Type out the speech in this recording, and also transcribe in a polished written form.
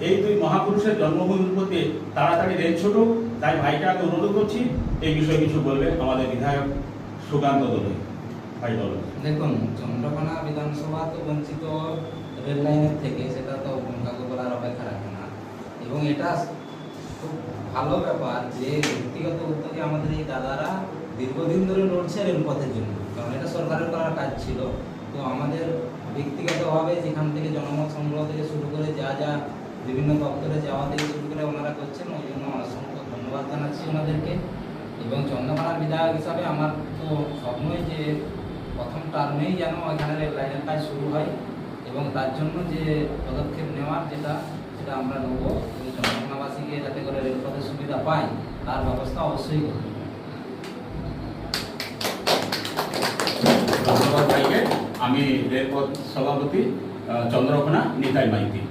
এই দুই মহাপুরুষের জন্মভূমির প্রতি তাড়াতাড়ি রেল ছুটুক। তাই ভাইটাকে অনুরোধ করছি এই বিষয়ে কিছু বলবে আমাদের বিধায়ক সুকান্ত দোলে। ভাই বলুন। দেখুন, চন্দ্রকোনা বিধানসভা তো বঞ্চিত রেল লাইনের থেকে, সেটা তো কাউকে বলার অপেক্ষা রাখে না। এবং এটা খুব ভালো ব্যাপার যে ব্যক্তিগত উদ্যোগে আমাদের এই দাদারা দীর্ঘদিন ধরে লড়ছে রেলপথের জন্য, কারণ এটা সরকারের করার কাজ ছিল। তো আমাদের ব্যক্তিগতভাবে যেখান থেকে জনমত সংগ্রহ থেকে শুরু করে যা যা বিভিন্ন দপ্তরে যাওয়া থেকে শুরু করে ওনারা করছেন, ওই জন্য অসংখ্য ধন্যবাদ জানাচ্ছি ওনাদেরকে। এবং চন্দ্রকোনার বিধায়ক হিসাবে আমার তো স্বপ্নই যে প্রথম টার্মেই যেন এখানে রেল লাইনের কাজ শুরু হয়, এবং তার জন্য যে পদক্ষেপ নেওয়ার সেটা আমরা নেব। চন্দ্রকোনাবাসীকে যাতে করে রেলপথের সুবিধা পায় তার ব্যবস্থা অবশ্যই করব। ধন্যবাদ ভাইকে। আমি রেলপথ সভাপতি চন্দ্রকোনা নিতাই মাইতি।